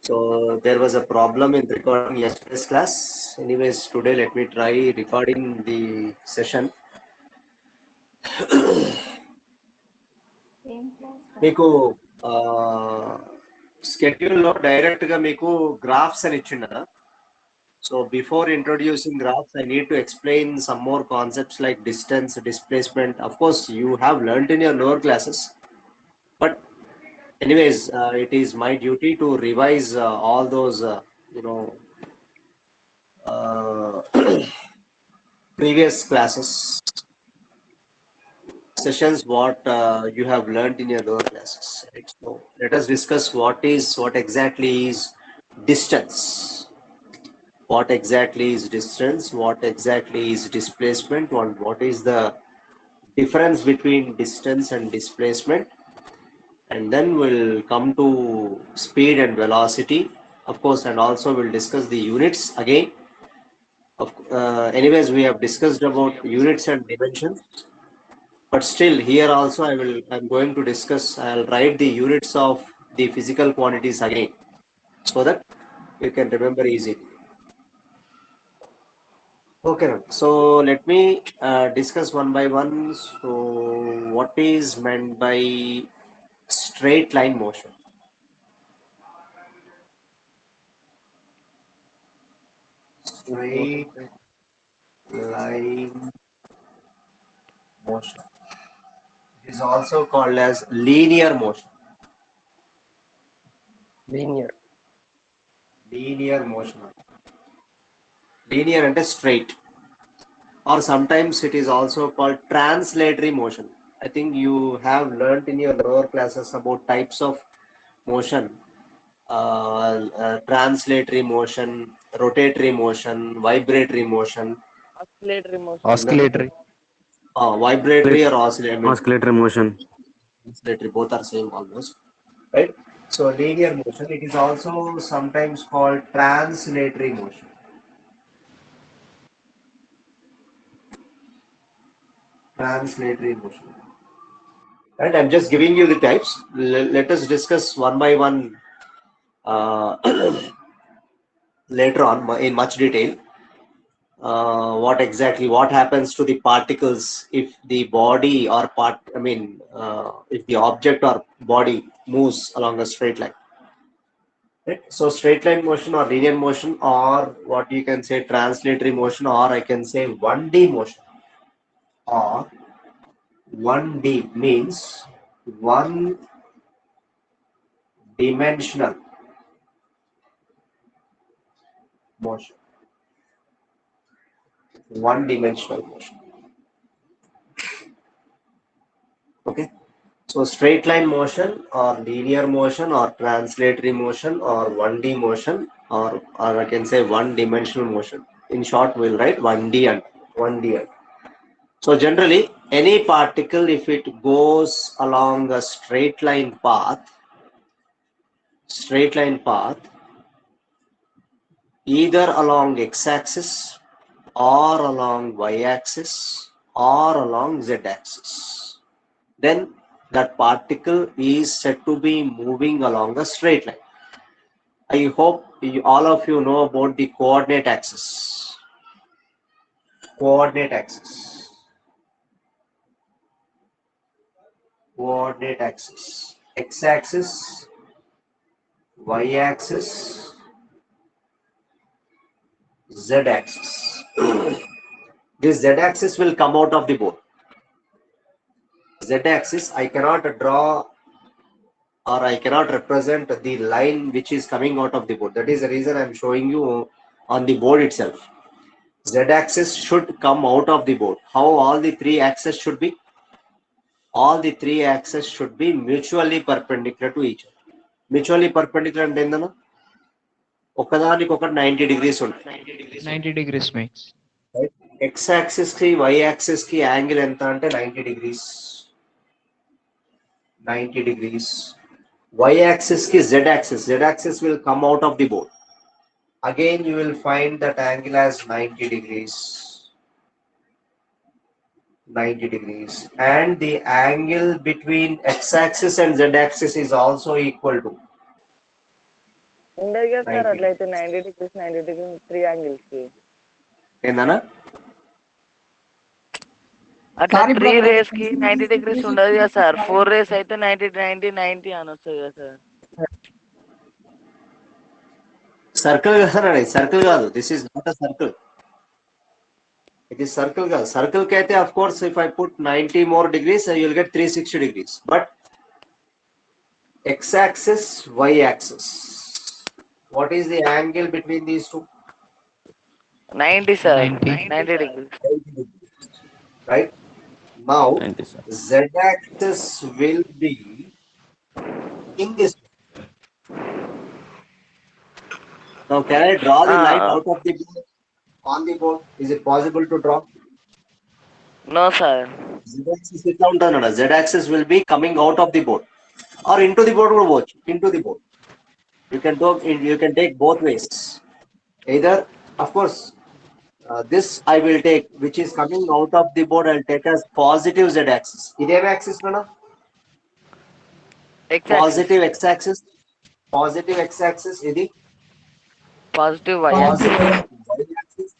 So there was a problem in recording yesterday's class. Anyways, today let me try recording the session. మీకు schedule లో direct గా మీకు graphs అని ఇచ్చిండరా? So before introducing graphs, I need to explain some more concepts like distance, displacement. Of course, you have learnt in your lower classes, but anyways, it is my duty to revise all those, uh, previous classes sessions what you have learned in your lower classes. Right? So let us discuss what exactly is distance. What exactly is distance? What exactly is displacement? What is the difference between distance and displacement? And then we'll come to speed and velocity, of course, and also we'll discuss the units again. Anyways, we have discussed about units and dimensions. But still, here also I'm going to discuss, I'll write the units of the physical quantities again so that you can remember easily. Okay, so let me discuss one by one. So, what is meant by straight line motion? Straight line motion. It is also called as linear motion. Linear. Linear motion. Linear and straight. Or sometimes it is also called translatory motion. I think you have learnt in your lower classes about types of motion, translatory motion, rotatory motion, vibratory motion. Oscillatory motion. Oscillatory. Vibratory or oscillatory, Oscillatory motion. oscillatory, both are same almost, right? So linear motion, it is also sometimes called translatory motion. Translatory motion. Right, I'm just giving you the types. Let us discuss one by one uh, later on in much detail. What happens to the particles if the body or if the object or body moves along a straight line. Right? So straight line motion or linear motion, or what you can say translatory motion, or I can say 1D motion, or 1D means one dimensional motion. One dimensional motion. Okay. So straight line motion or linear motion or translatory motion or 1D motion, or I can say one dimensional motion. In short, we'll write 1D and 1D. So generally, any particle, if it goes along a straight line path, either along x-axis or along y-axis or along z-axis, then that particle is said to be moving along a straight line. I hope all of you know about the coordinate axis. Coordinate axis. Coordinate axis. X-axis, y-axis, z-axis. This z-axis will come out of the board. Z-axis, I cannot draw or I cannot represent the line which is coming out of the board. That is the reason I am showing you on the board itself. Z-axis should come out of the board. How all the three axes should be? All the three axes should be mutually perpendicular to each other. Mutually perpendicular అంటే ఏందన్నా? ఒకదానికి ఒకటి 90 degrees ఉంటాయి. 90 degrees makes. X axis కి y axis కి angle ఎంత అంటే 90 degrees. 90 degrees. Y axis ki Z axis. Z axis will come out of the board. Again, you will find that angle as 90 degrees. 90 degrees. And the angle between x axis and z axis is also equal to ఉండదు కదా sir 90. అట్లయితే 90 degrees 90 degrees 3 angles కి ఏందన్నా అట్లా 3 rays కి 90 degrees ఉండదు కదా sir 4 rays అయితే 90 90 90 అని వస్తుంది కదా సార్ సర్కిల్ కదా, సర్కిల్ కాదు. This is not a circle. It is circle కాదు. సర్కిల్ కి అయితే of course if I put 90 more degrees you will get 360 degrees. But x axis, y axis, what is the angle between these two? 90 sir 90. 90 degrees. 90 degrees. Right? Now 90, sir. z axis will be in this. Now can I draw the line out of the board on the board? Is it possible to draw? No sir Z axis ఇట్లా ఉంటుంది అన్న. Z axis will be coming out of the board or into the board కూడా పోవచ్చు. Into the board. You can take both ways. Either, of course, this I will take, which is coming out of the board, I'll take as positive Z axis. ఇదేం axis అన్న? Positive x axis. Positive x axis ఇది. Positive y Positive y axis.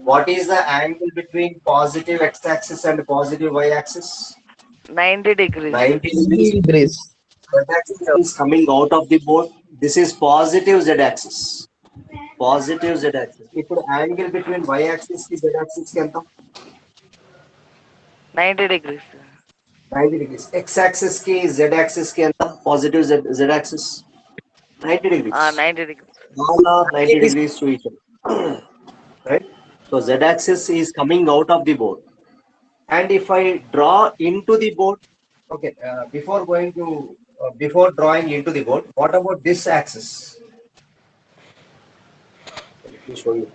What is the angle between positive x axis and positive y axis? 90 degrees 90 degrees. Z axis is coming out of the board. This is positive Z axis. Positive Z axis. ఇప్పుడు angle between y axis కి z axis కి ఎంత? 90 degrees 90 degrees. X axis కి z axis కి ఎంత? Positive Z axis. 90 degrees. 90 degrees All are 90 degrees to each other. Right? So Z axis is coming out of the board. And if I draw into the board, okay, before drawing into the board, what about this axis? Let me show you.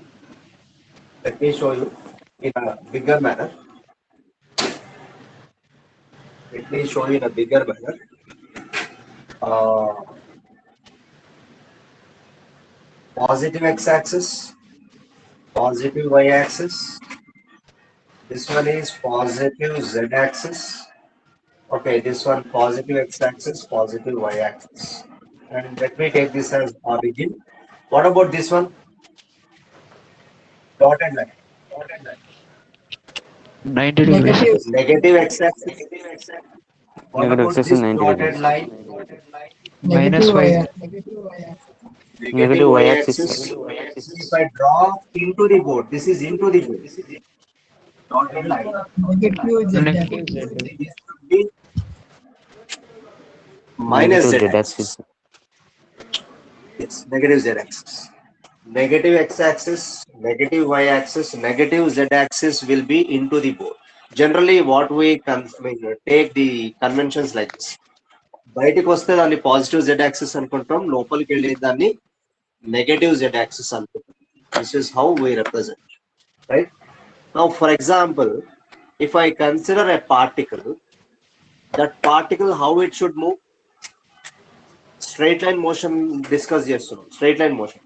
Let me show you in a bigger manner. Let me show you in a bigger manner. Positive x-axis, positive y-axis. This one is positive z-axis. Okay, this one positive x-axis, positive y-axis. And let me take this as origin. What about this one? Dotted line. 90 degrees. Negative x-axis. What Negative about x-axis this 90 dotted degrees. line? Minus y. Negative y-axis. If I draw into the board, this is into the board. Dotted line. Negative z. This would be minus Negative z z-axis. axis. Yes, negative z axis. Negative x axis, negative y axis, negative z axis will be into the board. Generally, what we take the conventions like this. బయటికి వస్తే దాన్ని positive Z axis అనుకుంటాం, లోపలికి వెళ్ళి దాన్ని negative Z axis అనుకుంటాం. This is how we represent, right? Now for example, if I consider a particle, that particle how it should move, straight line motion discuss చేస్తున్నాం. Straight line motion,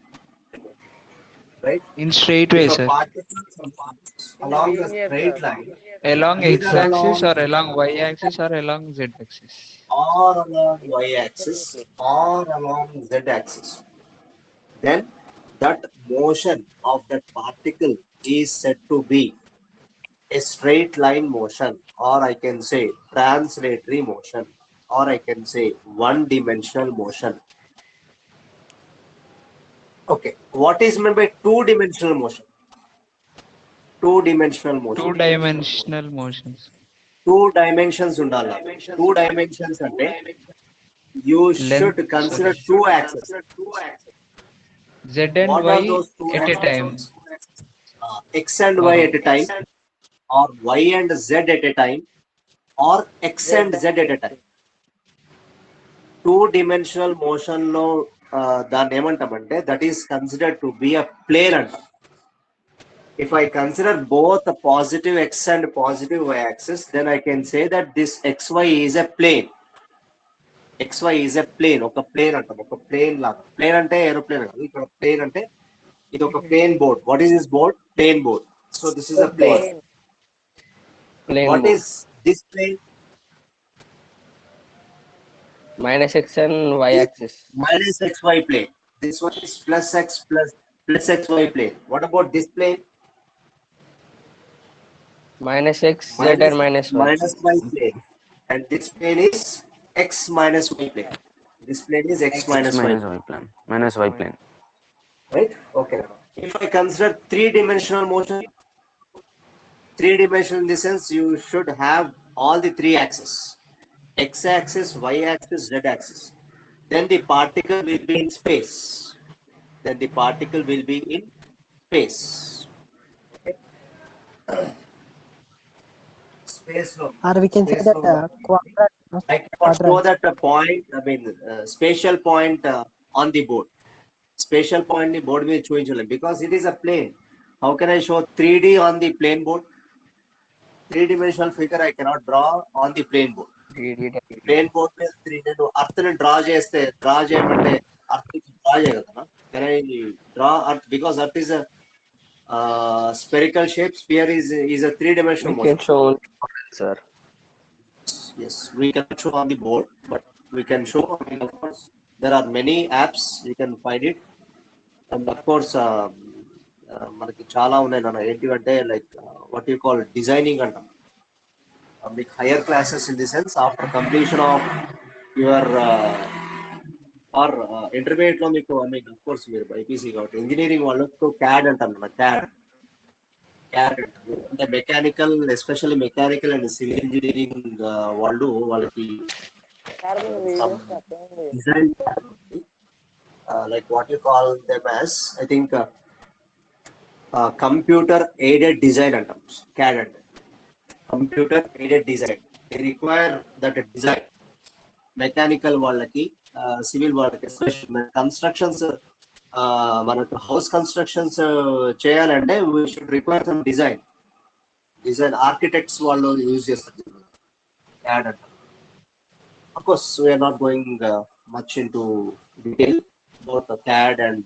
right? In straight way, If a sir. particle along the straight line, Along either x-axis along or along y-axis or along z-axis. or along y-axis or along z-axis, then that motion of that particle is said to be a straight line motion, or I can say translatory motion, or I can say one-dimensional motion. Okay, what is meant by two-dimensional motion? Two-dimensional motion. Two-dimensional motions. Two dimensions undala. Two dimensions ante you should consider two axes. Z and What y are those two at a axes? time. X and y at a time, or y and z at a time, or x and z at a time. Two-dimensional motion lo దాన్ని ఏమంటామంటే that is considered to be a plane అంటాం. If I consider both a positive x and positive y axis, then I can say that this xy is a plane. XY is a plane. ఒక plane అంటాం, ఒక plane లాగా. Plane అంటే aeroplane కాదు, ఇక్కడ plane అంటే ఇది ఒక plane board. What is this board? Plane board. So this is a plane. What is this plane? minus x and y axis Minus xy plane. This one is plus x plus xy plane. What about this plane? Minus x, z Minus and minus y. minus y plane. And this plane is x minus y plane. This plane is x X minus y minus plane. y plane. Minus y plane. Right? Okay. If I consider three-dimensional motion, three-dimensional in the sense you should have all the three axes, x-axis, y-axis, z-axis. Then the particle will be in space. Then the particle will be in space. Space law. Or we can say Space that law. I cannot show quadrant. that a point, spatial point on the board. Spatial point the board will change because it is a plane. How can I show 3D on the plane board? Three-dimensional figure I cannot draw on the plane board. Plane board మీద 3D earth ని draw చేస్తే draw చేయమంటే earth ని draw చేయగలనా? Can I draw earth because earth is a spherical shape? Sphere is a three-dimensional We motion. can show on the model, sir. Yes, we cannot show on the board, but we can show. I mean, of course, there are many apps you can find it, and of course, మనకి చాలా ఉన్నాయి నాన్న ఏంటివంటే like what you call designing అంటాం మీకు higher classes in the sense after completion of your or intermediate లో మీకు మీకు అఫ్ కోర్స్ మీరు బైపీసీ కాబట్టి ఇంజనీరింగ్ వాళ్ళకు క్యాడ్ అంటాం నాన్న క్యాడ్ అంటే mechanical especially mechanical and civil engineering వాళ్ళకి design like what you call them as I think computer aided design అంటాం CAD అంటే computer aided design. They require that design mechanical వాళ్ళకి civil వాళ్ళకి special constructions మనకు house constructions చేయాలంటే we should require some design architects వాళ్ళు use చేస్తారు CAD అంటాం. Of course, we are not going much into detail about the CAD and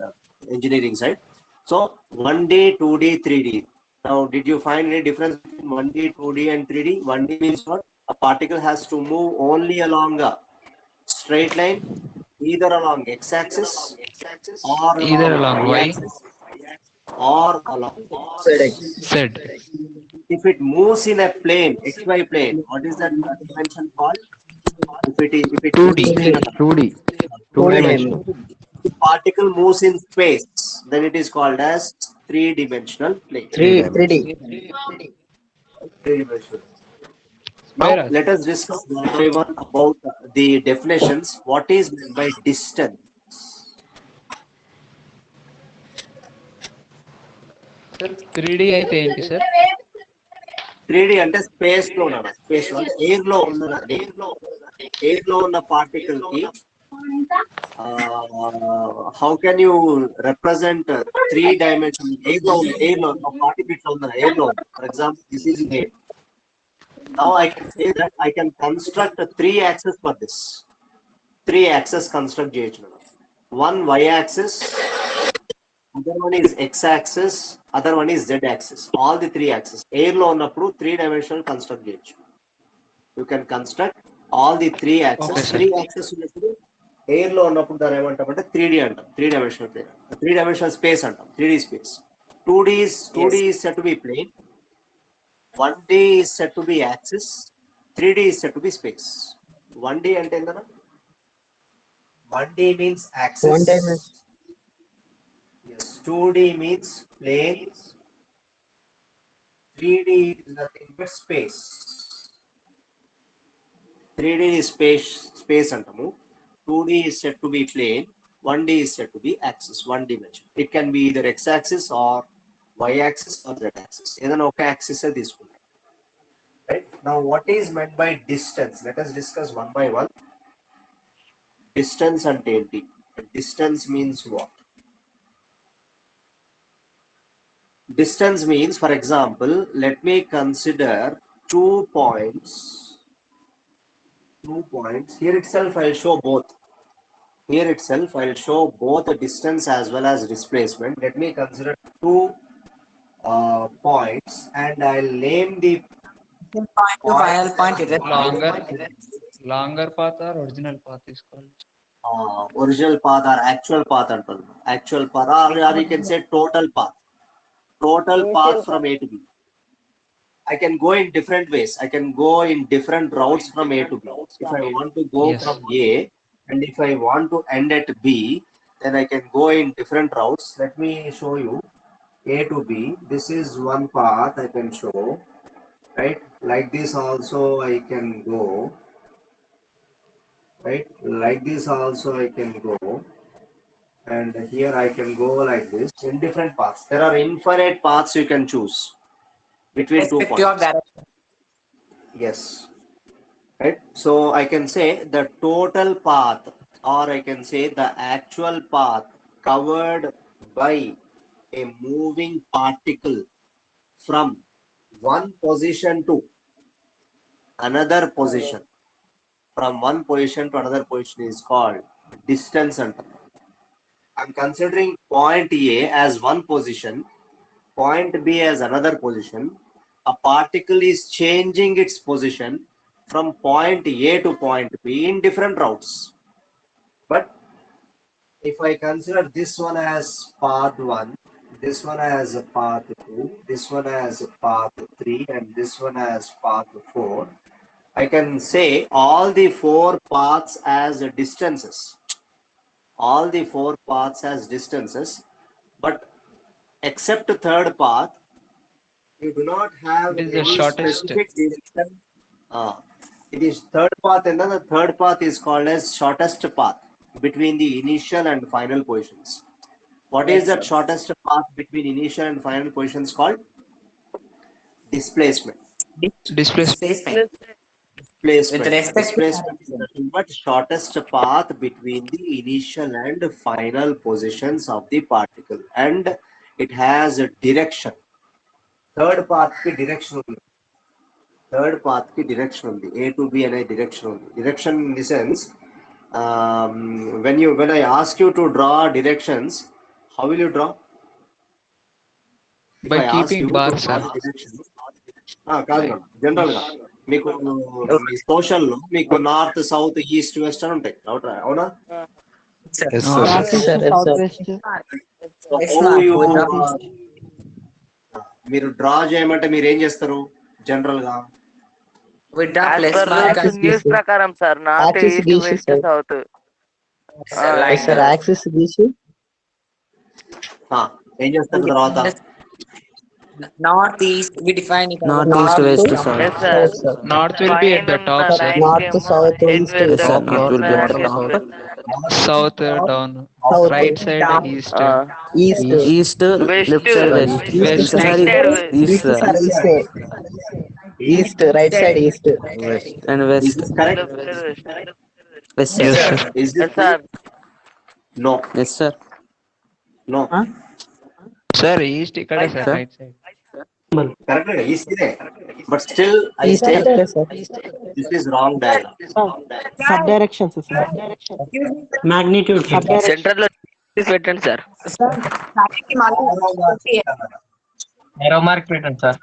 engineering side. So 1D, 2D, 3D. Now, did you find any difference between 1D, 2D, and 3D? 1D means what? A particle has to move only along a straight line, either along x-axis or Either along y. y-axis or along Z. if it moves in a plane, xy plane, what is that dimension called? If it 2D. 2D. Two-dimensional. the particle moves in space, then it is called as three-dimensional plane. 3D. Three-dimensional. Now Whereas- let us discuss one by one about the definitions. What is meant by distance? Sir, 3D అయితే ఏంటి sir? 3D అంటే space లో ఉన్న space లో air లో ఉన్న air లో ఉన్న పార్టికల్ కి how can you represent three dimension air లో పార్టికల్ ఇట్లా ఉంది ఎయిర్ లో for example this is air. Now I can say that I can construct a three axis for this. Three axis construct చేయొచ్చు. One y axis, other one is x axis, other one is z axis. All the three axes. Air లో ఉన్నప్పుడు three dimensional construct చేయొచ్చు. You can construct all the three axes. Okay, sir. Three axes ఉన్నప్పుడు air లో ఉన్నప్పుడు దాని ఏమంటామంటే 3D అంటాం. Three dimensional plane. Three dimensional space అంటాం. 3D space. 2D is said to be plane. 1D is said to be axis. 3D is said to be space. 1D అంటే ఏంటన్నా? 1D means axis. One dimension. Yes. 2D means plane. 3D is nothing but space. 3D is space అంటాము. 2D is said to be plane. 1D is said to be axis, one dimension. It can be either x-axis or y-axis or z-axis. ఏదైనా ఒక axis తీసుకుంటాం. Right? Now, what is meant by distance? Let us discuss one by one. Distance అంటే ఏంటి? Distance means what? Distance means, for example, let me consider 2 points. 2 points. Here itself, I'll show both. Here itself, I'll show both the distance as well as displacement. Let me consider 2 points, and I'll name the Point to final point Longer path or original path తీసుకోవాలి? Original path or actual path antaru. Actual path or you can say total path. Total path from A to B. I can go in different ways. I can go in different routes from A to B. If I want to go Yes. from A and if I want to end at B, then I can go in different routes. Let me show you A to B. This is one path I can show, right? Like this also I can go, right? Like this also I can go. And here I can go like this in different paths. There are infinite paths you can choose between 2 Irrespective of points. direction. Yes. Right. So I can say the total path, or I can say the actual path covered by a moving particle from one position to another position. From one position to another position is called distance. And I'm considering point A as one position, point B as another position. A particle is changing its position from point A to point B in different routes. But if I consider this one as path 1, this one as a path 2, this one as a path 3, and this one as path 4, I can say all the 4 paths as distances. All the 4 paths as distances, but except the third path, you do not have It is the any shortest. specific direction. It is third path, and then the third path is called as shortest path between the initial and final positions. What is that shortest path between initial and final positions called? Displacement. Displacement. Displacement. Displacement. With respect to Displacement is nothing but shortest path between the initial and final positions of the particle, and it has a direction. Third path ki direction undi. Third path ki direction undi. A to B ane direction undi. Direction in the sense, when I ask you to draw directions, how will you draw? If By I ask keeping you bar, to draw sir. the directions, కాదు general గా మీకు మీ social లో మీకు north south east west అని ఉంటాయి అవునా Yes, No, sir. sir. So how you, మీరు draw చేయమంటే మీరు ఏం చేస్తారు జనరల్ గా We draw As plus per mark rules, and news ప్రకారం సార్ నార్త్ Axis ఈస్ట్ గీసి west sir. South like sir axis గీసి ఏం చేస్తారు తర్వాత north east. We define it as North, north east, west, North, south. Yes sir south, sir. North will be at the top, sir. Rank ఏమో North, head south, west east, Yes, sir. Top North will be at the rank top. South down. South, Right side down. east. east, East, West. left side, west. East, West. Sorry, Right side, east, east, sir, east, right side, east. west, and Is west. this correct? Left side west Yes, sir. Yes, sir. Is this yes sir no Yes, sir. no Sir, east ikkada, sir. Sir? Right side. correct east ಇದೆ but still I East, say correct, sir. this is wrong diagram. Sub directions, sir. Magnitude. Centre లో పెట్టండి sir. Arrow mark పెట్టండి, sir.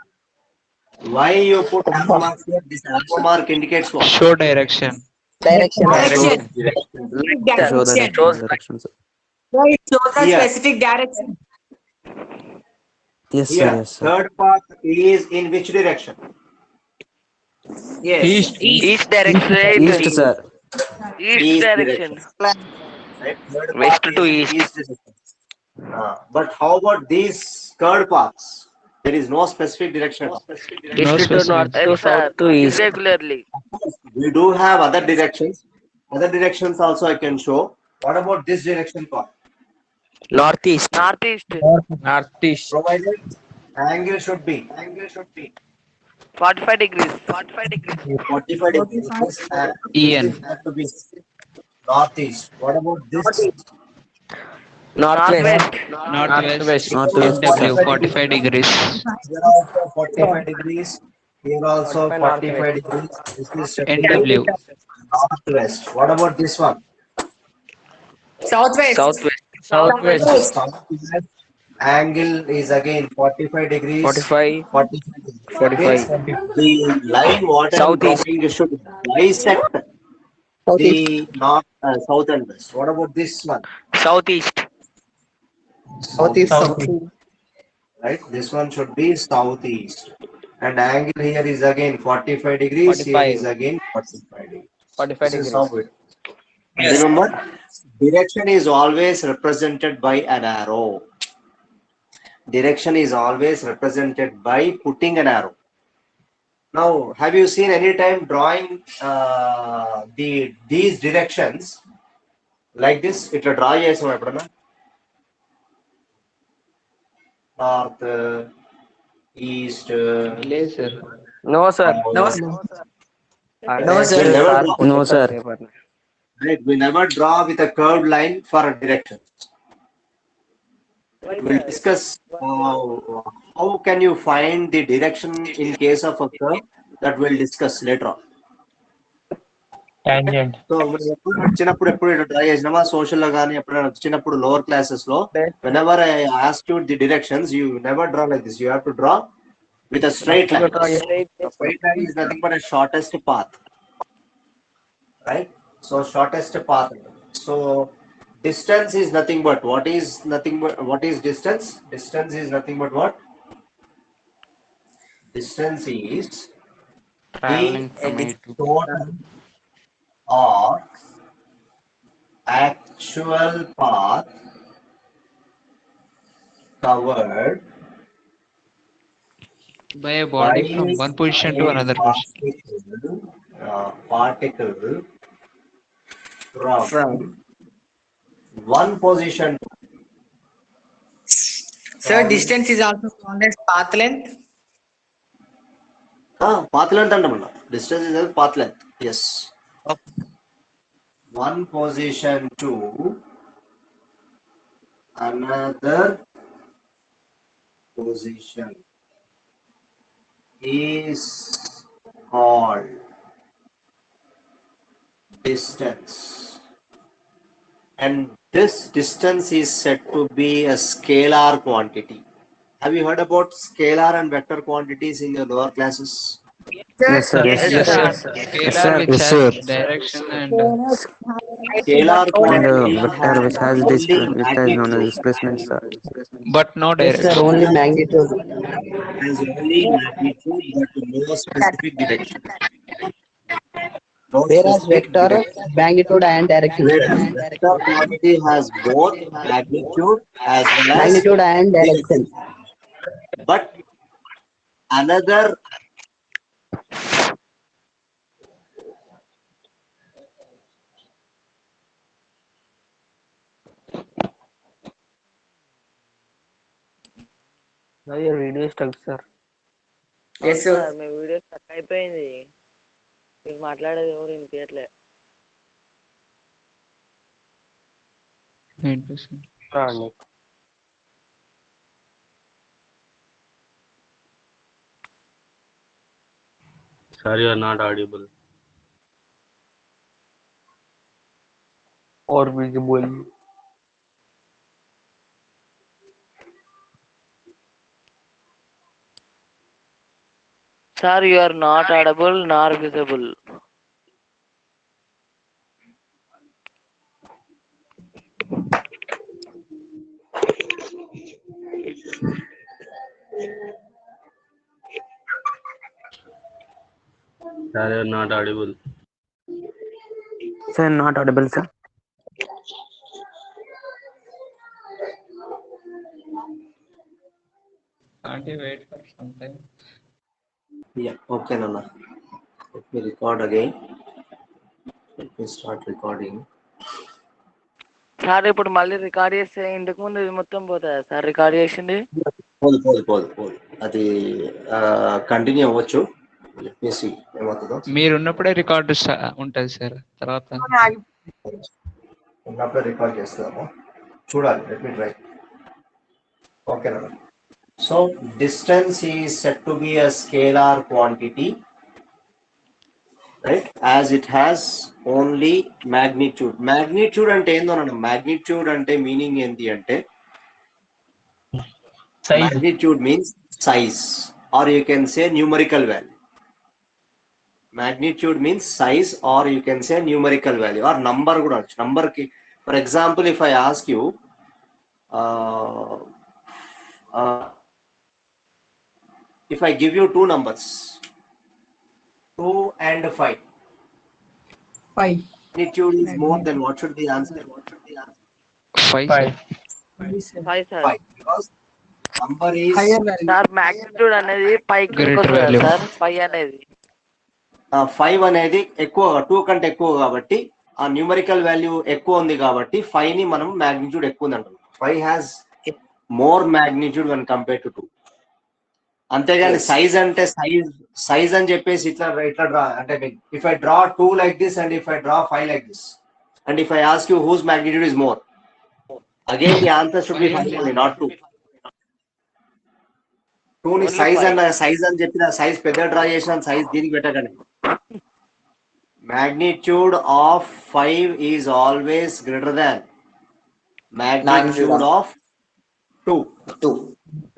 Why you put arrow mark here? This arrow mark indicates what? Show direction. Direction. Direction. Show the Direction. direction, sir. It shows a Here. specific direction. Yes, sir. Here, Yes, sir. third path is in which direction? Yes. East. East direction East, sir. East direction Right? Third West path to is in east. direction. But how about these third paths? There is no specific direction. No East to specific. north to south to east. irregularly. We do have other directions. Other directions also I can show. What about this direction part? Northeast. Northeast, Northeast. Provided angle should be 45 degrees. 45 degrees. 45 degrees. EN. This has to be northeast. What about this? Northwest. Northwest. Northwest. NW 45 degrees. Here also 45 degrees. Here also 45 degrees. This is NW. northwest. What about this one? Southwest. Southwest. Southwest. Southwest. Angle is again 45 degrees. 45. 45 degrees. 45. The line what I'm Southeast. drawing should bisect the north, south and west. What about this one? Southeast. Southeast. Right? This one should be southeast. And angle here is again 45 degrees. Here 45. is again 45 degrees. 45 This is degrees. how it. Remember, direction is always represented by an arrow. Direction is always represented by putting an arrow. Now, have you seen any time drawing these directions like this? It will draw yes, north, east. లేదు sir. No, sir. No, south. sir. No, We'll sir. never draw. No, sir. Right? We never draw with a curved line for a direction. We'll discuss how can you find the direction in case of a curve, that we'll discuss later on. Tangent. So చిన్నప్పుడు ఎప్పుడు try చేసినామా social లో కానీ ఎప్పుడైనా చిన్నప్పుడు lower classes లో whenever I asked you the directions, you never draw like this. You have to draw with a straight line. A straight line is nothing but a shortest path, right? So shortest path. So distance is nothing but what is distance? Distance is nothing but what? Distance is Traveling the from A to total or actual path covered by a body from one position to another position. Particle from one position to Sir, distance is also called as path length. path length అంటామన్నా. Distance is path length. Yes. One position to another position is called distance, and this distance is said to be a scalar quantity. Have you heard about scalar and vector quantities in your lower classes? Yes, sir. Yes, sir. Scalar which Yes, has sir. direction and Scalar And quantity vector which has only which has known as magnitude. displacement, sir. but no Yes, sir. direction. Only magnitude. Has only magnitude but no specific direction. No Whereas specific vector, direction. magnitude and direction. Whereas vector quantity has both magnitude as well as Magnitude and direction. but another Now your video is stuck, sir. Yes, sir. Me video stuck అయిపోయింది. మీరు మాట్లాడేది ఎవరు వినిపించట్లే. Sir, you are not audible. Or visible. Sir, you are not audible nor visible. Sir, you are not audible. Sir, not audible, sir. Can't you wait for some time? yeah, okay, Nana. Let me record again. Let me start recording. Sir ఇప్పుడు మళ్ళీ record చేస్తే ఇంతకు ముందు ఇది మొత్తం పోతుందా sir record చేసింది? పోదు అది కంటిన్యూ అవ్వచ్చు. Let me see ఏమవుతుందో. మీరు ఉన్నప్పుడే రికార్డు ఉంటుంది సార్. తర్వాత ఉన్నప్పుడే రికార్డ్ చేస్తాము, చూడాలి. Let me try. Okay, Nana. So distance is said to be a scalar quantity, right? As it has only magnitude. Magnitude ante endo nana. Magnitude ante meaning enti ante Size. magnitude means size, or you can say numerical value. Magnitude means size, or you can say numerical value or number kuda anchu. Number ki, for example, if I ask you uh, uh, if I give you two numbers 2 and 5, 5. magnitude is more, then what should be answer? 5, sir. 5 sir 5, because number is Higher value. Sir magnitude అనేది పైకి Greater వస్తుంది value. కదా sir 5 అనేది 5 అనేది ఎక్కువ, 2 కంటే ఎక్కువ కాబట్టి ఆ న్యూమరికల్ వాల్యూ ఎక్కువ ఉంది కాబట్టి 5 ని మనం మ్యాగ్నిట్యూడ్ ఎక్కువ ఉంది అంటాం. 5 has more magnitude when compare to 2. అంతేగాని సైజ్ అంటే సైజ్ అని చెప్పేసి ఇట్లా ఇట్లా డ్రా అంటే if I draw 2 like this and if I draw 5 like this and if I ask you whose magnitude is more, again the answer should be 5 only, not 2. 2 ని size అని చెప్పిన size పెద్ద draw చేసిన size దీనికి పెట్టకండి. Magnitude of 5 is always greater than magnitude of 2. 2.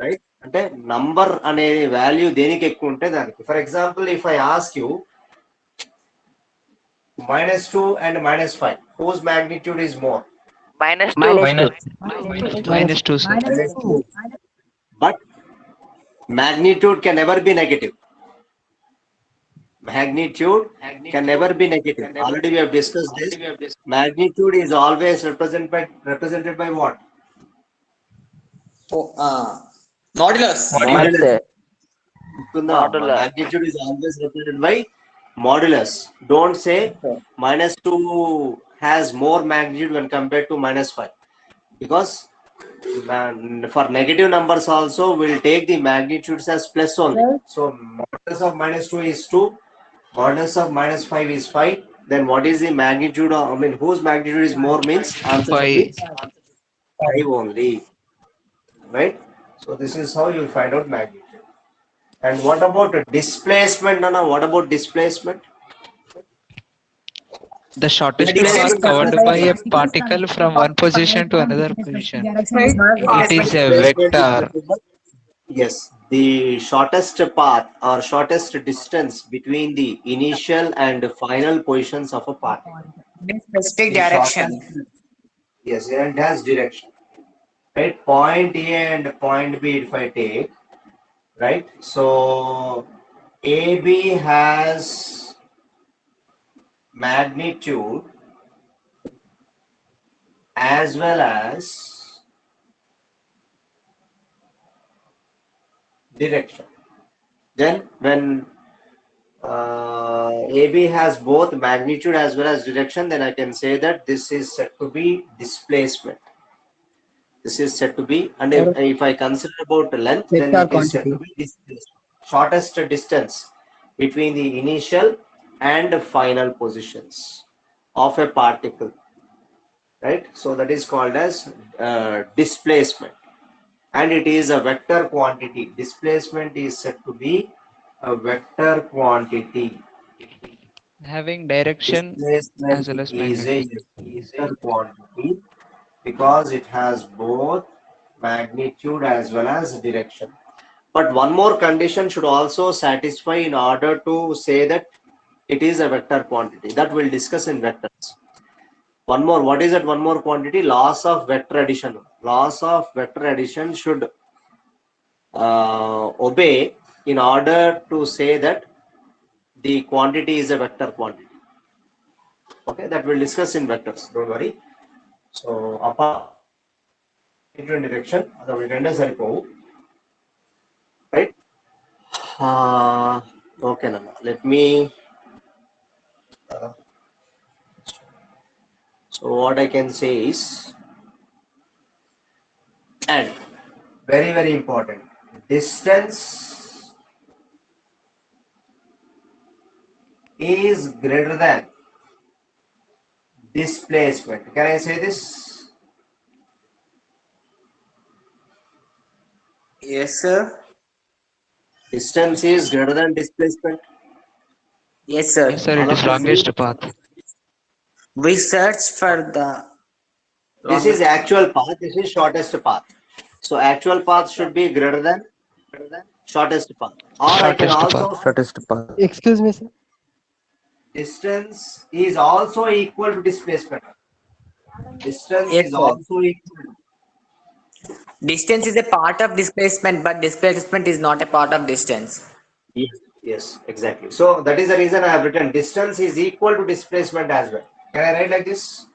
Right? అంటే number అనే value దేనికి ఎక్కువ ఉంటే దానికి. For example if I ask you -2 and -5, whose magnitude is more? -2, sir. But magnitude can never be negative. Magnitude can never be negative. Already we have discussed this. Magnitude is always represented by what? Modulus. Modulus. Modulus. Magnitude is always represented by modulus. Don't say -2 has more magnitude when compared to -5, because for negative numbers also we'll take the magnitudes as plus only. So modulus of -2 is 2, modulus of -5 is 5. Then what is the magnitude of, whose magnitude is more means answer 5. is 5 only. Right? So this is how you'll find out magnitude. And what about displacement? Nana, what about displacement? The shortest distance covered by a particle from one position to another position. It is a vector. Yes, the shortest path or shortest distance between the initial and final positions of a particle. Specific direction. Yes, and it has direction. Right, point A and point B if I take, right? So AB has magnitude as well as direction. Then when AB has both magnitude as well as direction, then I can say that this is said to be displacement. This is said to be, and if I consider about length, then it is said to be displacement. Shortest distance between the initial and final positions of a particle, right? So that is called as displacement, and it is a vector quantity. Displacement is said to be a vector quantity. Having direction Displacement as well as is a magnitude. vector quantity because it has both magnitude as well as direction. But one more condition should also satisfy in order to say that it is a vector quantity. That we'll discuss in vectors. One more, what is that one more quantity? Laws of vector addition. Laws of vector addition should obey in order to say that the quantity is a vector quantity. Okay, that we'll discuss in vectors, don't worry. So apart into direction, right? Okay, Nana. Let me. So what I can say is, and very very important, distance is greater than displacement. Can I say this? Yes, sir. Distance is greater than displacement. Yes, sir. Yes, sir, it is longest path. We search for the. This is actual path. This is shortest path. So actual path should be greater than shortest path. Or I can Shortest also path. Shortest path. Excuse me, sir. distance is also equal to displacement. Distance Yes, is sir. also equal. Distance is a part of displacement, but displacement is not a part of distance. Yes, yes, exactly. So that is the reason I have written distance is equal to displacement as well. Can I write like this?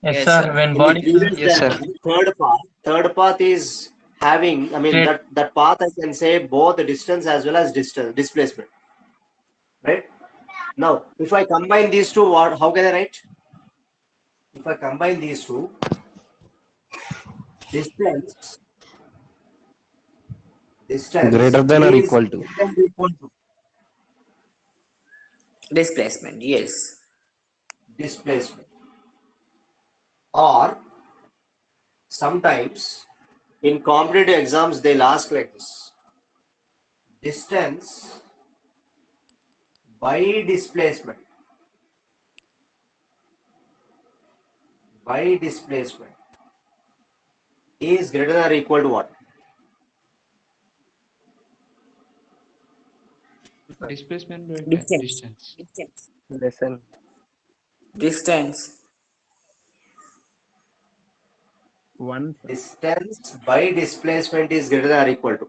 Yes, Yes, sir. sir. When In the body previous Yes, sir. diagram, third path is having, I mean, straight, that path I can say both the distance as well as distance displacement, right? Now, if I combine these two, how can I write? If I combine these two, distance Greater than or is equal to. greater than or equal to Displacement, yes. displacement, or sometimes in competitive exams they'll ask like this: distance by displacement is greater than or equal to what? Displacement by Distance. distance. Distance. Lesson. Distance. One. Distance by displacement is greater than or equal to.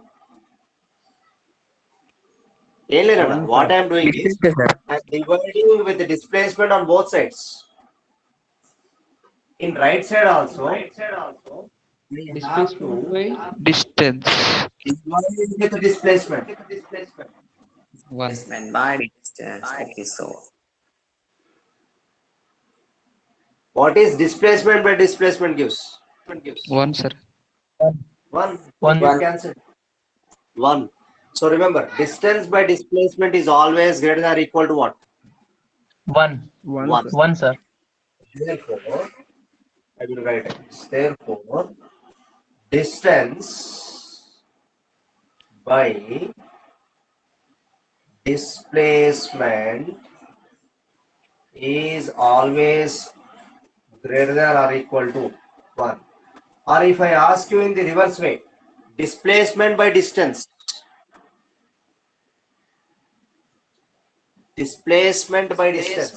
One, What sir. I am doing is Distance, sir. I am dividing with the displacement on both sides. In right side also, we have Displacement to by distance. divide with the displacement. One. Displacement by distance. Okay, so What is displacement by displacement gives? One, sir. One. one, Get one. cancelled. One. So remember, distance by displacement is always greater than or equal to what? one, One, One. sir. one, sir. Therefore, I will write like this. Therefore, distance by displacement is always greater than or equal to 1. Or if I ask you in the reverse way, displacement by distance. Displacement by distance.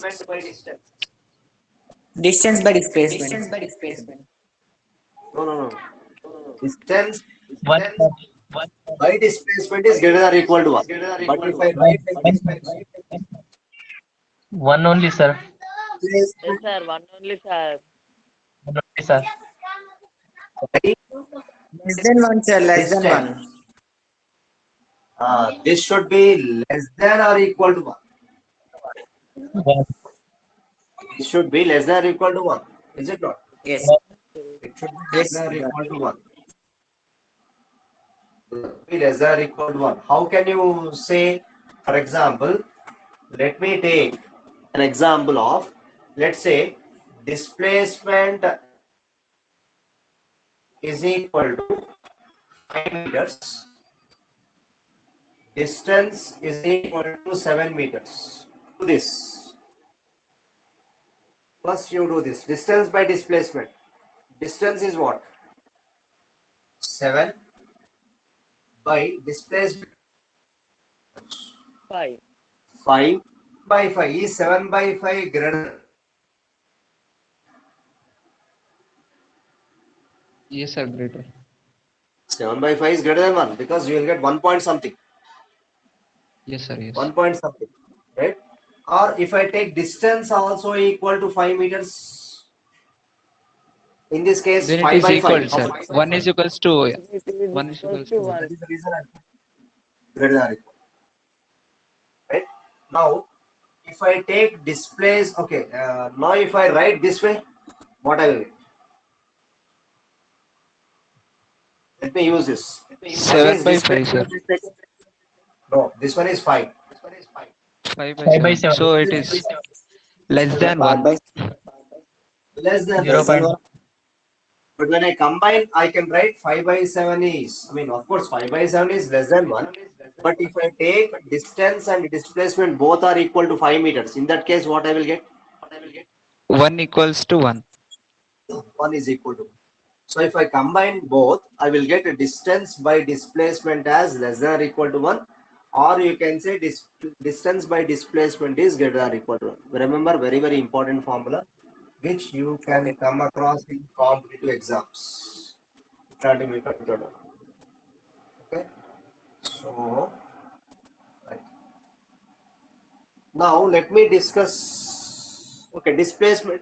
Distance by displacement. No. Distance One, sir. by displacement is greater than or equal to 1. But if I One, write like one, this, one only, sir. Yes, displacement sir. One only, sir. One only, sir. by Less than one, sir. Less than distance. one. This should be less than or equal to 1. One, It should be less than or equal to 1. Is it not? Yes. one, It should be less Yes. than or equal to 1. Be less than or equal to 1. How can you say, for example, let me take an example of, let's say, displacement is equal to 5 meters, distance is equal to 7 meters. Do this. First you do this. Distance by displacement. Distance is what? 7 by displacement 5. 5 by 5 is 7 by 5 greater. Yes, sir. Greater. 7 by 5 is greater than 1 because you will get 1 point something. Yes, sir. Yes. 1 point something. Right? Or if I take distance also equal to 5 meters, in this case Then it 5 is by equal, 5. sir. One is equals to It is one is equal equals to to 1. That is the reason I greater than or equal. Right? Now, if I take displace, okay, now if I write this way, what I will get? Let me use this. What 7 is by 5, sir. displacement? No, this one is 5. 5 by 5 by 7. 7. So it is less than 5 1. by Less than Zero less than point. 1. one. But when I combine, I can write 5 by 7 is, I mean, of course, 5 by 7 is less than 1. But if I take distance and displacement, both are equal to 5 meters. In that case, what I will get? 1 equals to 1. 1 is equal to 1. So if I combine both, I will get a distance by displacement as less than or equal to 1. or you can say distance by displacement is greater than or equal to 1. Remember, very, very important formula, which you can Okay. come across in competitive exams. Okay, so right. Now let me discuss. Okay, displacement.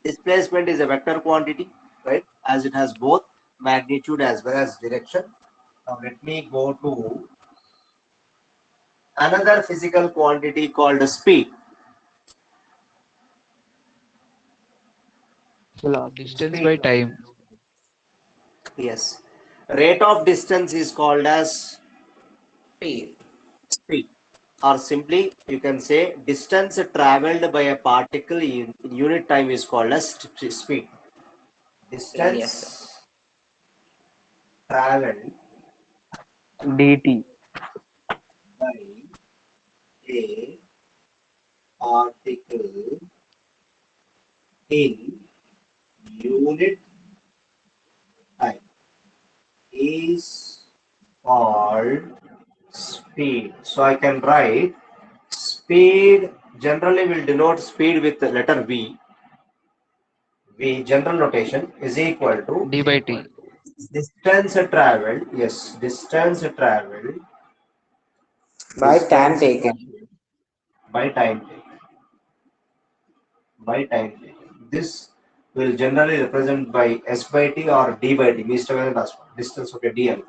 Displacement is a vector quantity, right? As it has both magnitude as well as direction. Now let me go to another physical quantity called speed. Distance by time. Yes. Rate of distance is called as Speed. speed. Or simply you can say distance traveled by a particle in unit time is called as speed. Yes, sir. Distance traveled DT. by a particle in unit time is called speed. So I can write speed generally will denote speed with the letter V. V general notation is equal to D by T. distance traveled. Yes, distance traveled. By time Distance taken. traveled by time taken. By time taken. This will generally represent by S by T or D by T. Mr. Distance, okay, DL.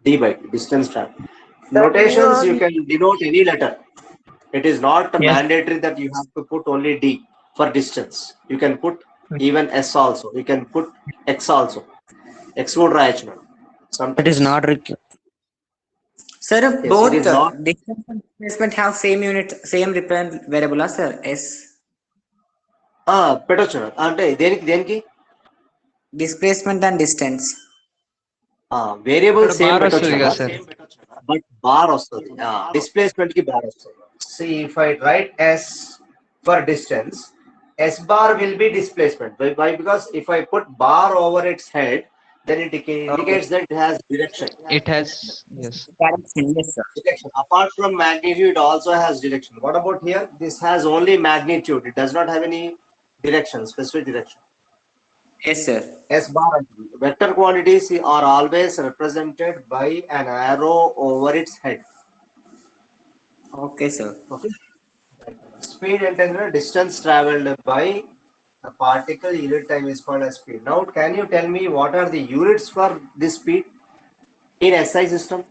D by T, distance traveled. Notations you can denote any letter. It is not Yes. mandatory that you have to put only D for distance. You can put even S also. You can put X also. X would write. It is not required. Sir, Yes, it both is not. distance and displacement have same unit, same reference variable, sir. S. పెట్టొచ్చు అంటే దేనికి Displacement and distance. Variable ఇక్కడ same bar పెట్టొచ్చు వస్తుంది కదా సార్. But bar వస్తుంది displacement కి బార్ వస్తుంది see if I write s for distance s bar will be displacement by because if I put bar over its head then it indicates that it has direction. It has, yes. Direction, yes, sir. Direction. Apart from magnitude, it also has direction. What about here? This has only magnitude. It does not have any direction, specific direction. Yes, sir. S bar. Vector quantities are always represented by an arrow over its head. Okay, sir. Okay. Speed and distance traveled by the particle unit time is called as speed. Now, can you tell me what are the units for this speed in SI system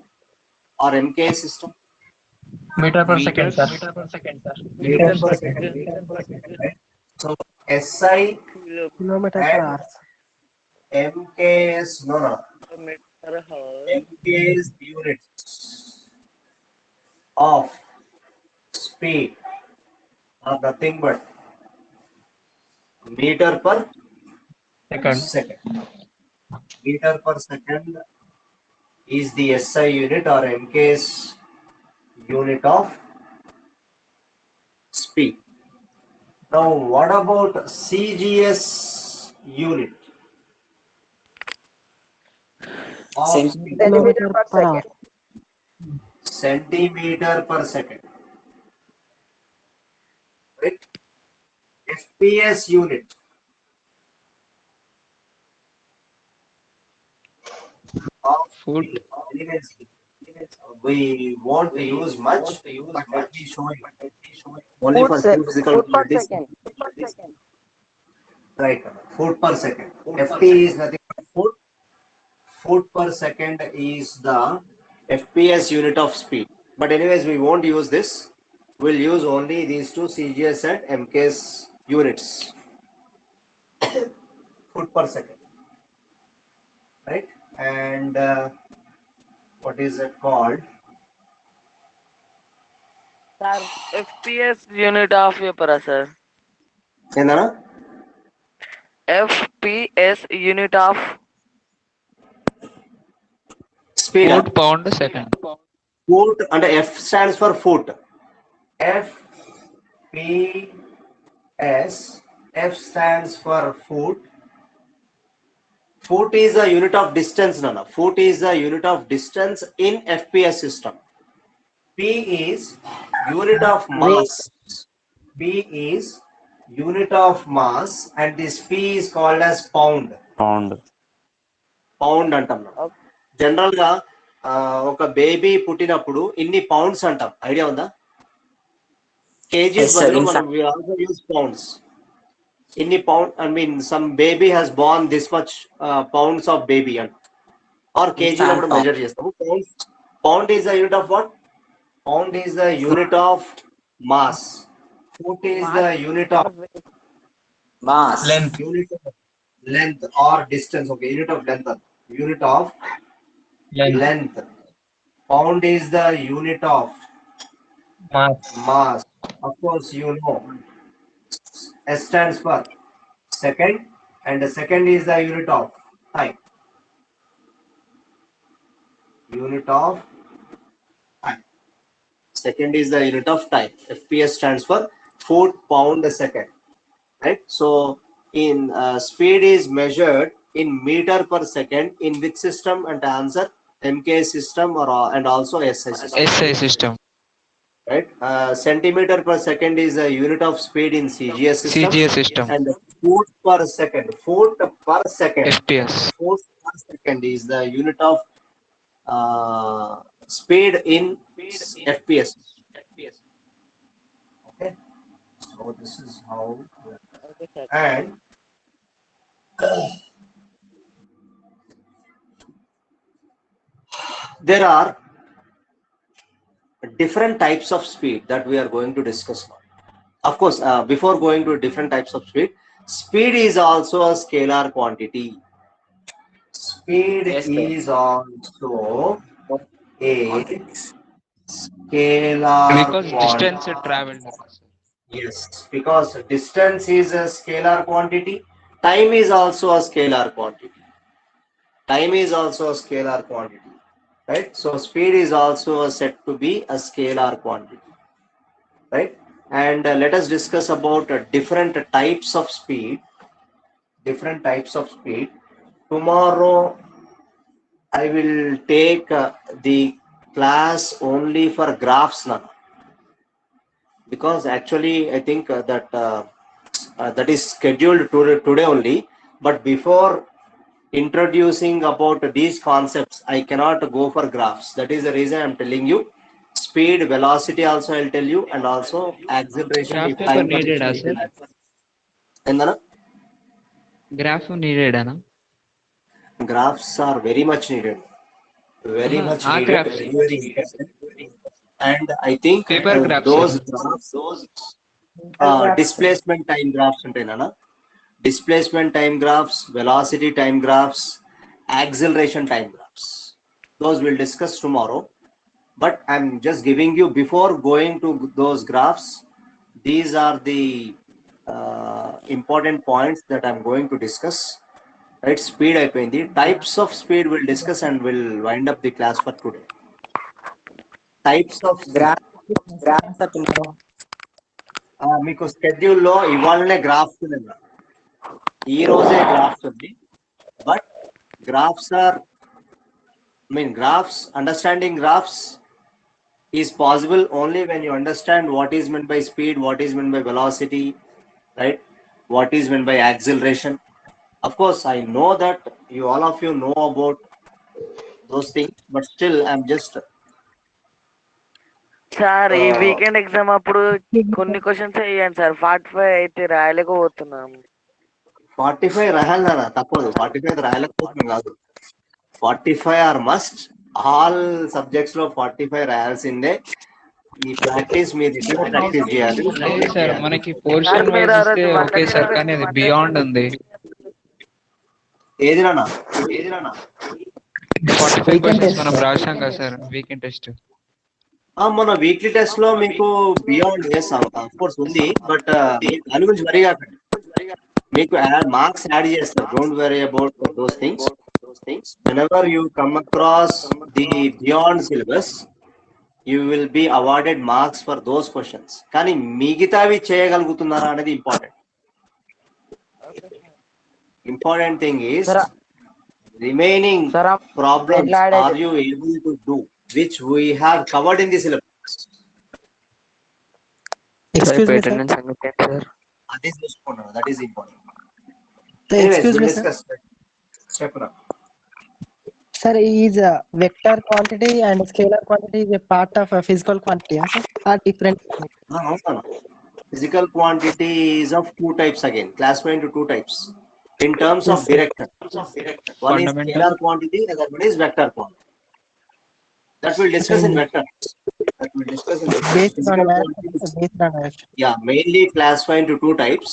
or MKS system? Meter per second, sir. Meter per second. Right? So SI Kilometer per hour. MKS no. Meter hour. MKS units of speed are nothing but meter per second. Meter per second is the SI unit or MKS unit of speed. Now, what about CGS unit of speed? Kilometer per second. Centimeter per second. Right? FPS unit of Foot. anyways, we won't use much, but let me show you. Only for few physical Foot per quantities. second. Right. Foot per second. FT is nothing but foot. Foot per second is the FPS unit of speed. But anyways, we won't use this. We'll use only these two CGS and MKS units. Foot per second. Right? And what is it called? Sir, FPS unit of paper, sir. Endana? FPS unit of Speed. Foot pound second. Foot and F stands for foot. F P S. F stands for foot. Foot is a unit of distance, Nana. Foot is a unit of distance in FPS system. P is unit of mass. P is unit of mass, and this P is called as pound. Pound అంటాం. General గా ఒక baby పుట్టినప్పుడు ఇన్ని pounds అంటాం, idea ఉందా? Kgs బదులు మనం we also use pounds. ఇన్ని pound, I mean some baby has born this much pounds of baby and or KG లో కూడా మెజర్ చేస్తాము. Pound is the unit of what? Pound is the unit of mass. Foot is the unit of mass. Length or distance. Okay, unit of length. Unit of length. Pound is the unit of mass. Of course, you know. S stands for second, and the second is the unit of time. Unit of time. Second is the unit of time. FPS stands for foot pound a second. Right? So, in speed is measured in meter per second in which system, and answer MK system or and also SI system. SI system. Right? Centimeter per second is a unit of speed in CGS system. CGS system. And foot per second FPS. Foot per second is the unit of speed in FPS. Okay. So this is how. And there are different types of speed that we are going to discuss now. Of course, before going to different types of speed is also a scalar quantity. Speed is also a scalar because quantity. distance traveled. Yes, because distance is a scalar quantity. Time is also a scalar quantity. Right? So speed is also said to be a scalar quantity. Right? And let us discuss about different types of speed. Tomorrow I will take the class only for graphs now. Because actually I think that is scheduled today only, but before introducing about these concepts I cannot go for graphs. That is the reason I'm telling you speed, velocity also I'll tell you, and also acceleration. Graph if time needed, endana graph needed ana? Graphs are very much needed, very and I think paper graphs, those graphs, displacement time graphs untayana, displacement time graphs, velocity time graphs, acceleration time graphs, those we'll discuss tomorrow. But I'm just giving you, before going to those graphs, these are the important points that I'm going to discuss. Right? Speed అయిపోయింది. Types of speed we'll discuss and we'll wind up the class for today. Types of Graphs. మీకు స్కెడ్యూల్లో ఇవాళనే graphs ఈ రోజే graphs ఉంది. But graphs are understanding graphs is possible only when you understand what is meant by speed, what is meant by velocity, right? What is meant by acceleration. Of course, I know that all of you know about those things, but still I'm just sir ఈ weekend exam అప్పుడు కొన్ని questions వేయండి sir. 45 అయితే రాయలేకపోతున్నాం. 45 రాయాలన్నా తప్పదు. 45 రాయలేకపోతున్నాం కాదు, 45 are must. All subjects లో 45 రాయాల్సిందే. ఈ practice మీరు ప్రాక్టీస్ చేయాలి సార్. మనకి పోర్షన్ వైజ్ ఇస్తే ఓకే సార్, కానీ అది బియాండ్ ఉంది. ఏది నాన్న 45 క్వశ్చన్స్ మనం రాసాం కదా సార్ వీకెండ్ టెస్ట్. మన వీక్లీ టెస్ట్ లో మీకు బియాండ్ చేస్తాం, ఆఫ్ కోర్స్ ఉంది. బట్ దాని గురించి వరీ కాకండి, మీకు మార్క్స్ యాడ్ చేస్తారు. Don't worry about those things. Whenever you come across the beyond syllabus, you will be awarded marks for those questions. కానీ మిగతావి చేయగలుగుతున్నారా అనేది important thing is remaining Sir, problems ఎట్లా add are you able to do, which we have covered in the syllabus? Excuse me, sir. Attendance సంగతి ఏంటి sir? That is important. That is important. Sir, Anyways, excuse we'll me, sir. discuss. Chepra. Sir, is vector quantity and scalar quantity is a part of a physical quantity, yes, sir? Are different? No. Physical quantity is of two types again. Classified into two types. In terms Yes, of sir. direction. One is Fundamental. scalar quantity, other one is vector quantity. That we'll discuss in vector. That we'll discuss in vector. Based on Physical that, quantity is, based on that. yeah, mainly classified into two types.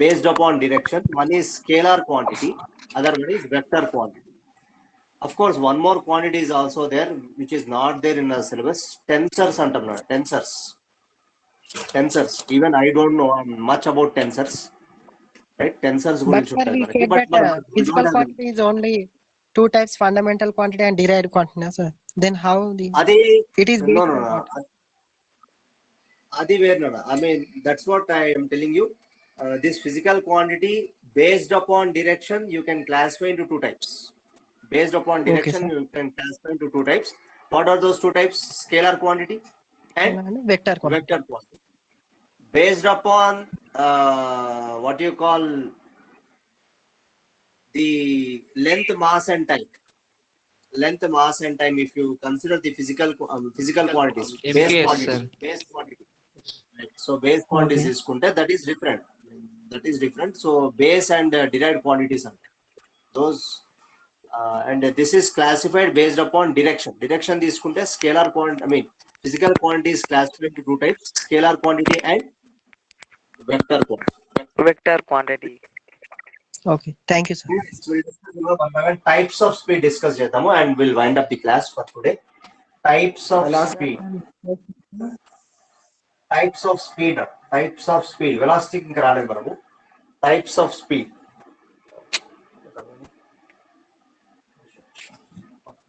Based upon direction. One is scalar quantity, other one is vector quantity. Of course, one more quantity is also there, which is not there in the syllabus. Tensors antamna. Tensors. Even I don't know much about tensors. Right? Tensors But గురించి sir, ఉంటాయి we మనకి. said But that physical quantity is only two types: fundamental quantity and derived quantity, no, sir. Then how the అది it is based no. on what? అది వేరు no. I mean, that's what I am telling you. This physical quantity based upon direction you can classify into two types. Based upon direction sir. you can classify into two types. What are those two types? Scalar quantity and And vector quantity. vector quantity. Based upon what you call the length, mass and time. Length, mass and time, if you consider the physical quantities, MPS, sir. base quantity. Right. So base quantities is kunte, that is different. So base and derived quantities are those, and this is classified based upon direction తీసుకుంటే scalar quantity, I mean physical quantity is classified into two types: scalar quantity and vector quantity. Vector quantity. Okay, thank you, sir. We'll discuss one by one. Types of speed discuss చేద్దాము and we'll wind up the class for today. Types of speed. Velocity ఇంకా రాలేదు మనము. Types of speed.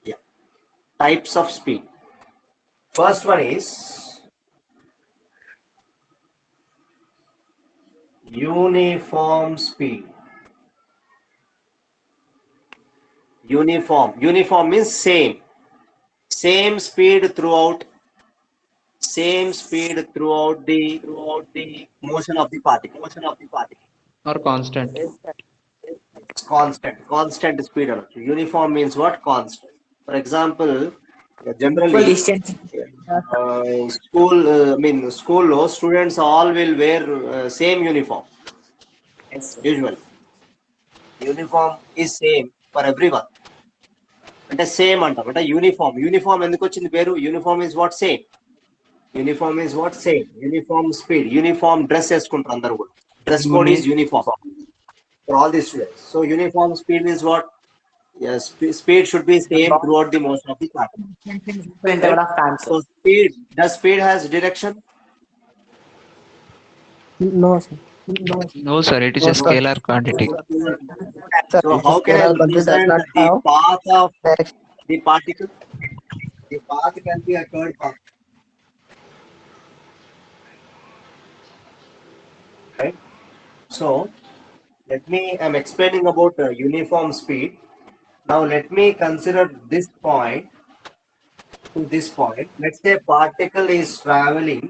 Yeah. Types of speed. First one is uniform speed. Uniform means same speed throughout the motion of the particle. Or constant. Constant speed. Uniform means what? Constant. For example, Equal generally distance. school lo students all will wear same uniform. Yes, sir. Usually uniform is same for everyone. అంటే same అంటాం. అంటే uniform ఎందుకు వచ్చింది పేరు? Uniform is what same. Uniform speed. Uniform dress వేసుకుంటారు అందరూ కూడా. Dress code is uniform for all the students. So uniform speed means what? Yes, speed should be same throughout the motion of the particle. Interval of time, sir. So speed has direction. No, sir. No, sir. It is a scalar quantity. So how can I understand the path of the particle? The path can be a curved path. Right? So I'm explaining about uniform speed. Now let me consider this point to this point. Let's say particle is traveling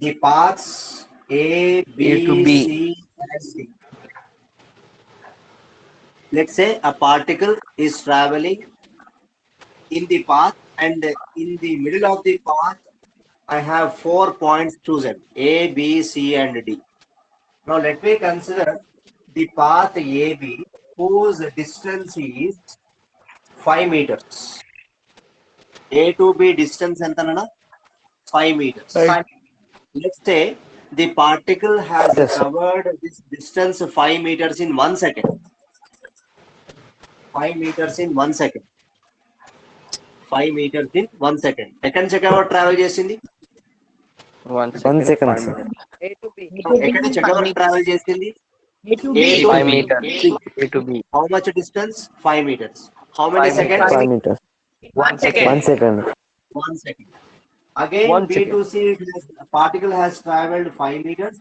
the paths A, B, to B. C, and D. Let's say a particle is traveling in the path, and in the middle of the path, I have 4 points chosen: A, B, C, and D. Now let me consider the path AB, whose distance is 5 meters. A to B distance entanana 5 meters. Let's say the particle has covered this distance 5 meters in 1 second. 5 meters in 1 second. 5 meters in 1 second. Seconds ever travel చేసింది? 1 second, sir. A to B. ఎక్కడి నుంచి ఎక్కడ travel చేసింది? A to A to 5 B. meters. A to B. How much distance? 5 meters. How many 5 seconds? 5 meters. 1 second. 1 second. 1 second. Again, 1 B to C particle has traveled 5 meters.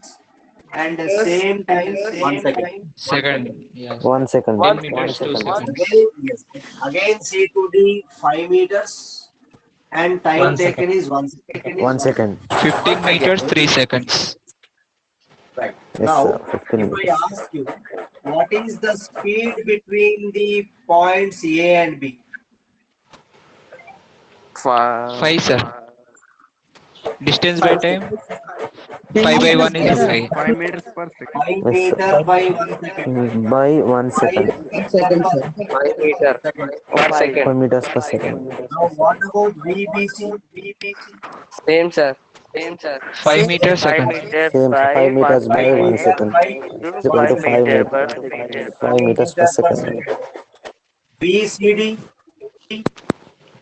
and the same time 1 second. Second, yes. 1 second. 10 1 meters, 2 second. seconds. Again, yes. Again, C to D 5 meters and time 1 second. taken is 1 second. 1 second. 15 meters, 3 seconds. Right. Yes, Now, sir. 15 if I meters. ask you, what is the speed between the points A and B? 5, sir. Distance by time? 5 by 1 is 5. 5 meters per second. 5 Yes, sir. meter by 1 second. By 1 second. 5 second, sir. 5 meter per second. 5 meters per second. Now, what about VBC? Same, sir. 5 meters 5 second. meters Same, by 5 meters by 1 meter second. by Is equal to 5 meter per meters. second. 5 meters per second. VCD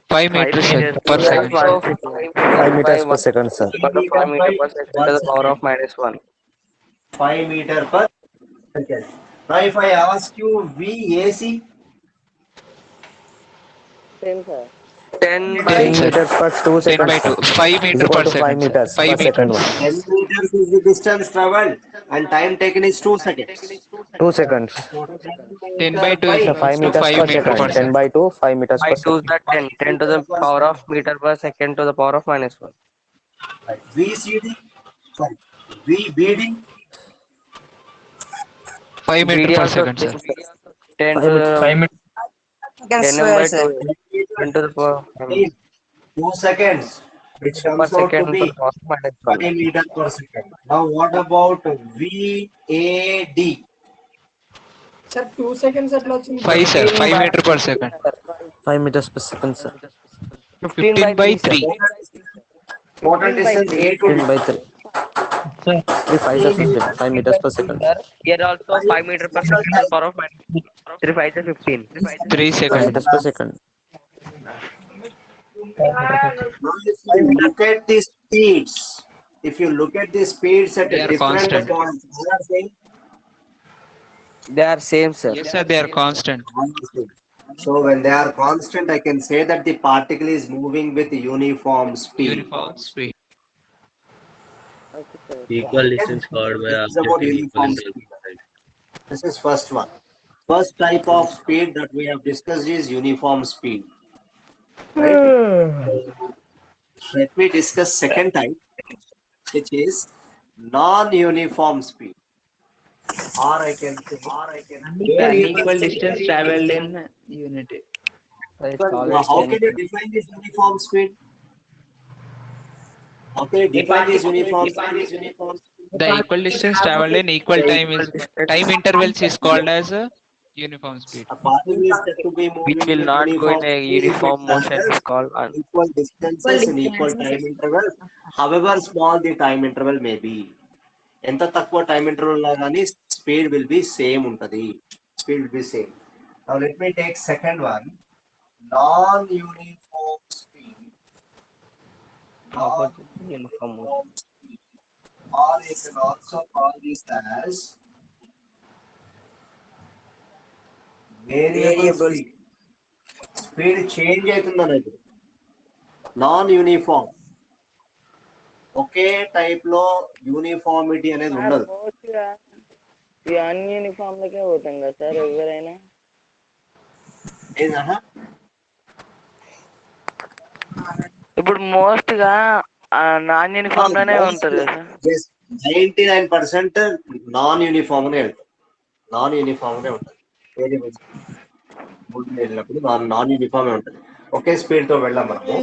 5 meters per second. 5 meters per second, sir. 5 meter per second to the power of -1. 5 meter per second. Now, if I ask you VAC, 10 by 10 meters per 2 10 by seconds. 2. 5 Is meter equal per to 5 second. meters 5 per second meters. one. 10 meters is the distance traveled and time taken is 2 seconds. 2 seconds. 10 by 2 So is 5 equals to meters 5 per meter per second. 10 second. by 2, 5 meters by per 2 is second. that 10. 10 to the power of meter per second to the power of -1. Right. VCD, sorry, VBD, 5 meter BD per also second, sir. 10 to the 5 meters. 10 by 2. 10 to the power of 2 seconds, which per comes out to second to be the power of -1. 5 meters per second. Now, what about VAD? 5, sir. 5 meter per second. 5 meters per second, sir. 15 by 3. Total distance A to 10 D. by 3. 3 5 is 15. 5 meters per second. Here also 5 meter per second to the power of -1. 3 5 is 15. 3 5 seconds. meters per second. Now, if you look at the speeds, if you look at the speeds at They are different constant. points, they are saying They are same, sir. Yes, sir. They are constant. so when they are constant, I can say that the particle is moving with uniform speed. Uniform speed. Equal distance covered by This is about object in equal uniform interval. speed. This is first one. First type of speed that we have discussed is uniform speed. Right? Let me discuss second type, which is non-uniform speed. Or I can say, Unequal distance traveled in unity. now, how can you define this uniform speed? How can you define this uniform speed? The equal distance traveled in equal time is time intervals is called as a uniform speed. A particle is said to be moving Which will with not go in a speed if uniform it motion travels is called equal distances in equal time interval, however small the time interval may be. ఎంత తక్కువ time interval లా కానీ speed will be same ఉంటది. Speed will be same. Now let me take second one, non uniform speed. uniform. Or you can also call this as variable speed. Speed change అవుతుంది అనేది non uniform. ఒకే type లో uniformity అనేది ఉండదు. ఈ అన్యూనిఫామ్ లకే పోతాం కదా సార్ ఎవరైనా. ఏందన్నా ఇప్పుడు మోస్ట్ గా నాన్ యూనిఫామ్ లోనే ఉంటారు కదా సార్. 99% నాన్ యూనిఫామ్ నే వెళ్తాం. నాన్ యూనిఫామ్ నే ఉంటుంది. వేరియబుల్స్ వెళ్ళినప్పుడు నాన్ యూనిఫామ్ ఉంటుంది. ఒకే స్పీడ్ తో వెళ్ళాం మనము.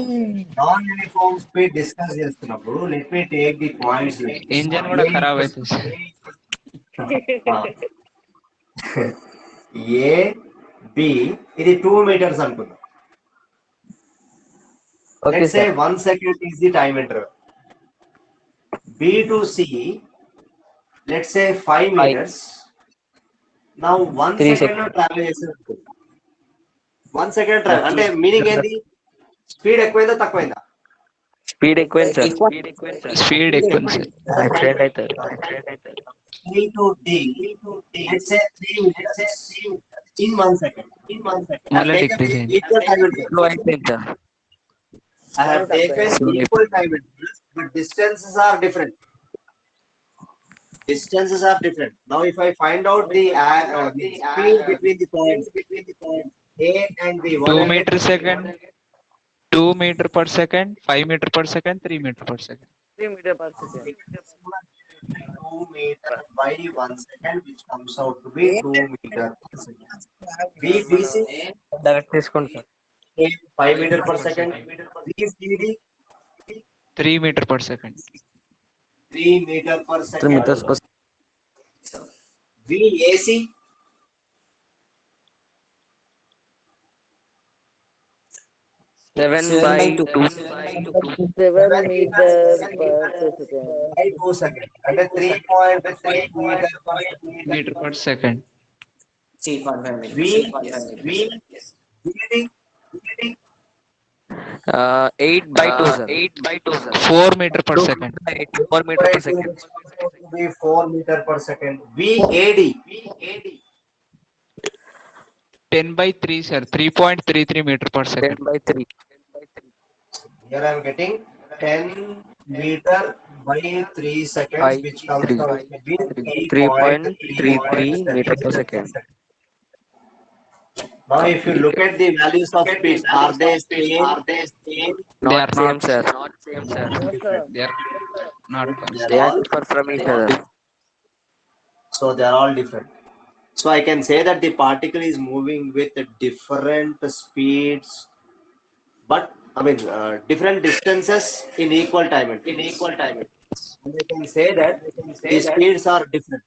నాన్ యూనిఫామ్ స్పీడ్ డిస్కస్ చేస్తున్నప్పుడు let me take the points. Engine కూడా ఖరాబ్ అవుతుంది. ఏ బి ఇది 2 meters అనుకుందాం. Let's say 1 second is the time interval. B to C, let's say 5 meters. Now 1 second లో ట్రావెల్ చేసేది. 1 second ట్రావెల్ అంటే meaning ఏంది? స్పీడ్ ఎక్కువైందా తక్కువైందా? స్పీడ్ ఎక్కువ సార్. స్పీడ్ ఎక్కువ సార్. ట్రెండ్ అవుతారు. C to D, let's say 3 meters in 1 second. మళ్ళీ decrease అయింది. Equal time interval. Slow అయిపోయింది sir. I have taken equal time intervals, but distances are different. Distances are different. Now, if I find out the speed between the points A and B, what 2 I get? meter second, 2 meter per second, 5 meter per second, 3 meter per second. 3 meter per second. 2 meter by 1 second, which comes out to be 2 meter per second. B, BC, Direct తీసుకోండి sir. 5 meter per second. B, CD, 3 meter per second. 3 meter per 3 second. meters per B, AC, 7 by 2. 7 meter per second. by 2 seconds. And 3.5 meter per second. Meter per second. 3.5 meters. V, BD, 8 by 2 sir. 4 meter per second. 4 meter per second. be 4 meter per second. VAD, 10 by 3 sir, 3.33 meter per 10 second. by 3. here I am getting 10 meter by 3 seconds, By which comes 3. out to be 3.33 meter per second. Now, if you look at the values of speed, are they same? They are Not same not sir. No, sir. They are not They are different from each other. So they are all different. So I can say that the particle is moving with different speeds, but I mean different distances in equal time. And I can say that the speeds are different.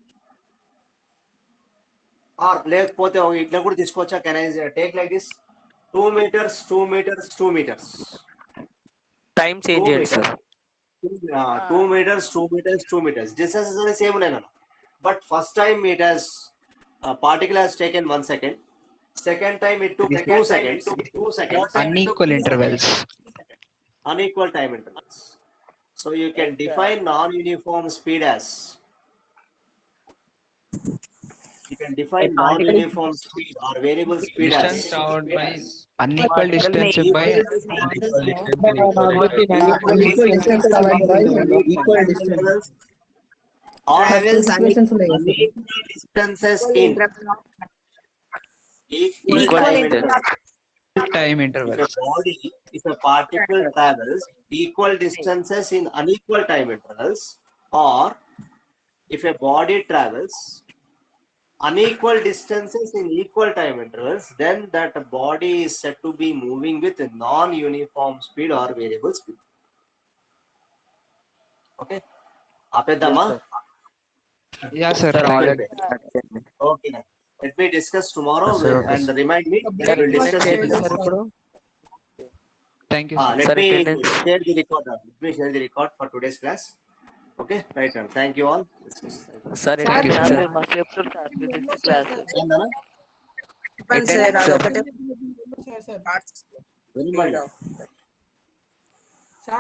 Or లేకపోతే ఇట్లా కూడా తీసుకోవచ్చా? Can I take like this? 2 meters, 2 meters, 2 meters. Time change చేయండి sir. 2 meters, 2 meters, 2 meters. Distances are the same, but first time it has particle has taken 1 second. Second time it took 2 seconds. unequal intervals. Unequal time intervals. So you can define non-uniform speed as. You can define non-uniform speed or variable speed Distance as. traveled by unequal distance by unequal distance covered by equal distance. Or Equations ఉన్నాయి కదా sir. equal distances in equal Equal time distance. intervals. time If intervals. a body, if a particle travels equal distances in unequal time intervals, or if a body travels unequal distances in equal time intervals, then that body is said to be moving with a non-uniform speed or variable speed. Okay. Apedama? Yeah sir. Sir, Right. already. Okay. Let me discuss tomorrow Yes, sir. and remind me. I will discuss it. Thank you sir. Let Sir, me attendance. share the record. Let me share the record for today's class. Okay, right. Thank you all. Sir, Thank you, sir sir. మీరు మస్తు చెప్తారు sir physics class.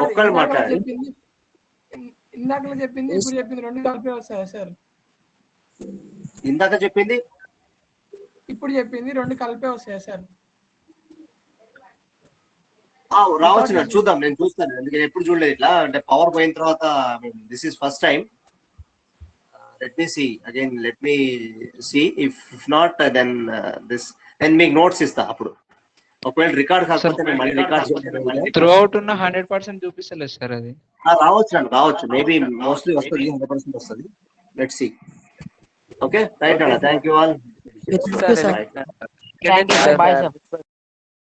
ఒక్కళ్ళు మాట్లాడండి. ఇందాక చెప్పింది ఇప్పుడు చెప్పింది రెండు కలిపే వస్తాయా సార్? ఇందాక చెప్పింది ఇప్పుడు చెప్పింది రెండు కలిపే వస్తాయా సార్? రావచ్చు, చూద్దాం, నేను చూస్తాను. ఎందుకంటే ఎప్పుడు చూడలేదు ఇట్లా, అంటే పవర్ పోయిన తర్వాత this is first time. Let me see again, let me see. If not then మీకు నోట్స్ ఇస్తా. అప్పుడు ఒకవేళ రికార్డ్ కాకపోతే నేను మళ్ళీ రికార్డ్ త్రూ అవుట్ ఉన్న 100% చూపిస్తలేదు సార్ అది. రావచ్చు. మేబీ మోస్ట్లీ వస్తుంది, 100% వస్తుంది. Let see. ఓకే, రైట్ అన్న. Thank you all. Yes, sir. Thank you sir. Bye sir.